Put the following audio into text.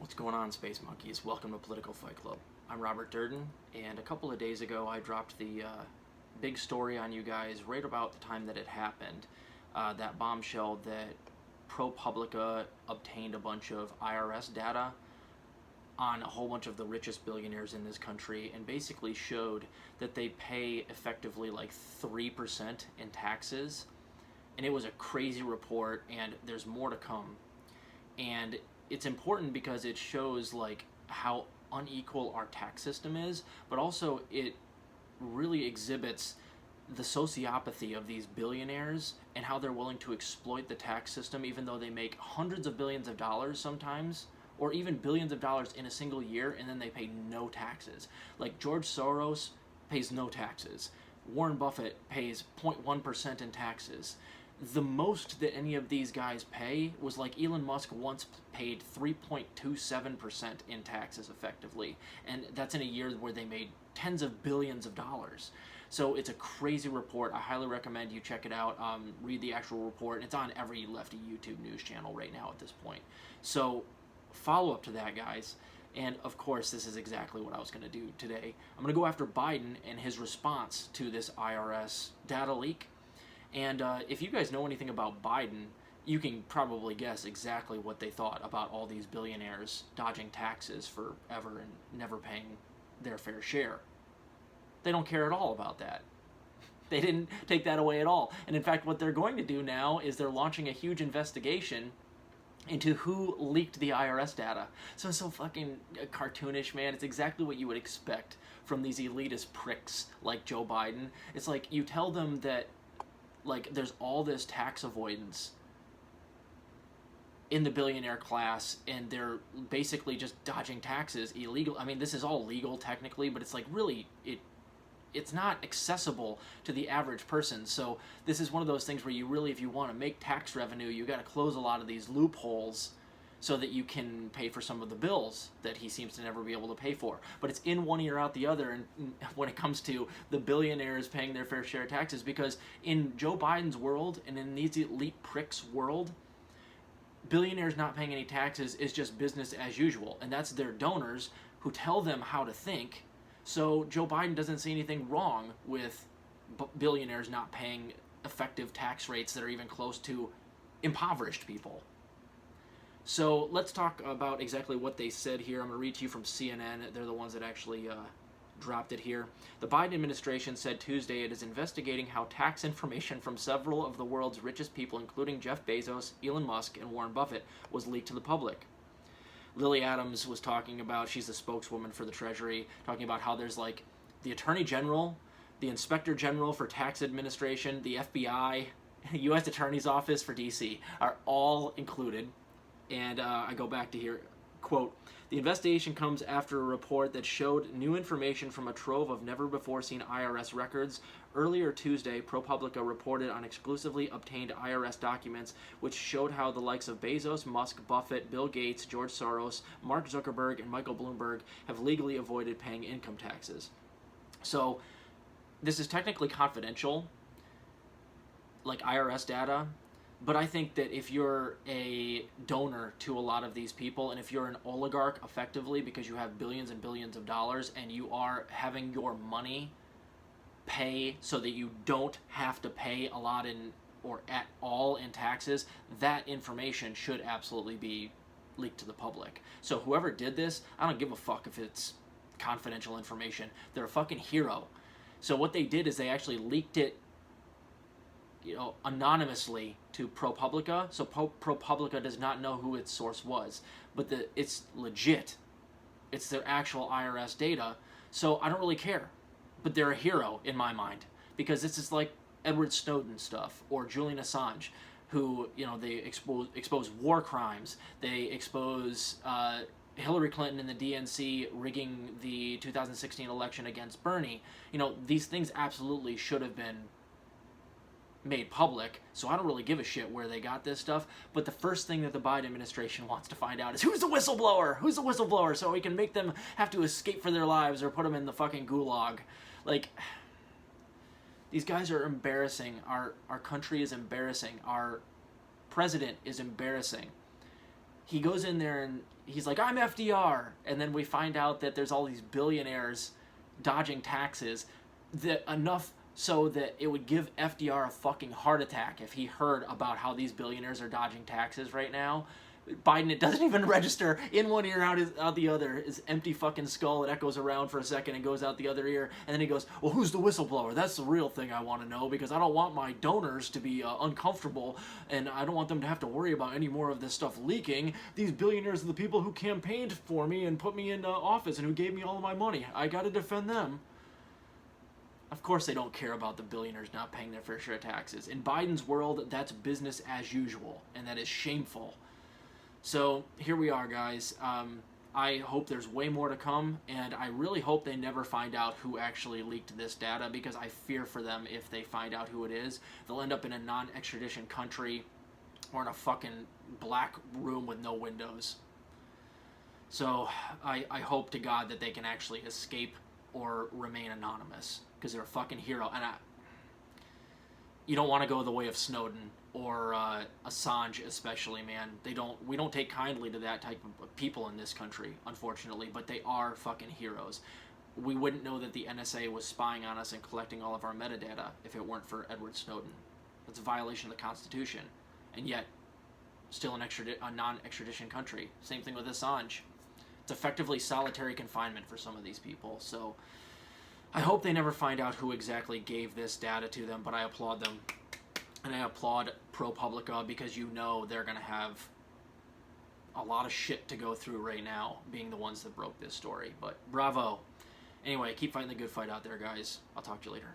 What's going on, Space Monkeys? Welcome to Political Fight Club. I'm Robert Durden, and a couple of days ago I dropped the big story on you guys right about the time that it happened. That bombshell that ProPublica obtained a bunch of IRS data on a whole bunch of the richest billionaires in this country and basically showed that they pay effectively like 3% in taxes. And it was a crazy report, and there's more to come. And it's important because it shows like how unequal our tax system is, but also it really exhibits the sociopathy of these billionaires and how they're willing to exploit the tax system even though they make hundreds of billions of dollars sometimes, or even billions of dollars in a single year, and then they pay no taxes. Like George Soros pays no taxes. Warren Buffett pays 0.1% in taxes. The most that any of these guys pay was like Elon Musk once paid 3.27% in taxes effectively, and that's in a year where they made tens of billions of dollars. So it's a crazy report. I highly recommend you check it out. Read the actual report. It's on every lefty YouTube news channel right now at this point. So follow up to that, guys. And of course, this is exactly what I was going to do today. I'm going to go after Biden and his response to this IRS data leak. And if you guys know anything about Biden, you can probably guess exactly what they thought about all these billionaires dodging taxes forever and never paying their fair share. They don't care at all about that. They didn't take that away at all. And in fact, what they're going to do now is they're launching a huge investigation into who leaked the IRS data. So it's so fucking cartoonish, man. It's exactly what you would expect from these elitist pricks like Joe Biden. It's like you tell them that like there's all this tax avoidance in the billionaire class, and they're basically just dodging taxes illegal. I mean, this is all legal technically, but it's like really it's not accessible to the average person. So this is one of those things where you really, if you want to make tax revenue, you got to close a lot of these loopholes so that you can pay for some of the bills that he seems to never be able to pay for. But it's in one ear out the other, and when it comes to the billionaires paying their fair share of taxes, because in Joe Biden's world and in these elite pricks' world, billionaires not paying any taxes is just business as usual, and that's their donors who tell them how to think. So Joe Biden doesn't see anything wrong with billionaires not paying effective tax rates that are even close to impoverished people. So let's talk about exactly what they said here. I'm going to read to you from CNN. They're the ones that actually dropped it here. The Biden administration said Tuesday it is investigating how tax information from several of the world's richest people, including Jeff Bezos, Elon Musk, and Warren Buffett, was leaked to the public. Lily Adams was talking about, she's the spokeswoman for the Treasury, talking about how there's like the Attorney General, the Inspector General for Tax Administration, the FBI, U.S. Attorney's Office for D.C. are all included. And I go back to here, quote, the investigation comes after a report that showed new information from a trove of never-before-seen IRS records. Earlier Tuesday, ProPublica reported on exclusively obtained IRS documents which showed how the likes of Bezos, Musk, Buffett, Bill Gates, George Soros, Mark Zuckerberg, and Michael Bloomberg have legally avoided paying income taxes. So this is technically confidential, like IRS data. But I think that if you're a donor to a lot of these people, and if you're an oligarch effectively because you have billions and billions of dollars and you are having your money pay so that you don't have to pay a lot in or at all in taxes, that information should absolutely be leaked to the public. So whoever did this, I don't give a fuck if it's confidential information. They're a fucking hero. So what they did is they actually leaked it, anonymously to ProPublica, so ProPublica does not know who its source was, but it's legit. It's their actual IRS data, so I don't really care. But they're a hero in my mind, because this is like Edward Snowden stuff, or Julian Assange, who, they expose war crimes, they expose Hillary Clinton and the DNC rigging the 2016 election against Bernie. These things absolutely should have been made public, so I don't really give a shit where they got this stuff. But the first thing that the Biden administration wants to find out is who's the whistleblower? Who's the whistleblower? So we can make them have to escape for their lives or put them in the fucking gulag. Like, these guys are embarrassing. Our country is embarrassing. Our president is embarrassing. he goes in there and he's like, I'm FDR. And then we find out that there's all these billionaires dodging taxes, that enough so that it would give FDR a fucking heart attack if he heard about how these billionaires are dodging taxes right now. Biden, it doesn't even register. In one ear, out the other. His empty fucking skull, it echoes around for a second and goes out the other ear. And then he goes, well, who's the whistleblower? That's the real thing I want to know, because I don't want my donors to be uncomfortable, and I don't want them to have to worry about any more of this stuff leaking. These billionaires are the people who campaigned for me and put me in office and who gave me all of my money. I got to defend them. Of course they don't care about the billionaires not paying their fair share of taxes. In Biden's world, that's business as usual, and that is shameful. So here we are, guys. I hope there's way more to come, and I really hope they never find out who actually leaked this data, because I fear for them if they find out who it is. They'll end up in a non-extradition country or in a fucking black room with no windows. So I hope to God that they can actually escape or remain anonymous, because they're a fucking hero. And you don't want to go the way of Snowden or Assange, especially, man. We don't take kindly to that type of people in this country, unfortunately, but they are fucking heroes. We wouldn't know that the NSA was spying on us and collecting all of our metadata if it weren't for Edward Snowden. That's a violation of the Constitution, and yet still a non-extradition country. Same thing with Assange. It's effectively solitary confinement for some of these people, so I hope they never find out who exactly gave this data to them, but I applaud them. And I applaud ProPublica, because you know they're going to have a lot of shit to go through right now, being the ones that broke this story. But bravo. Anyway, keep fighting the good fight out there, guys. I'll talk to you later.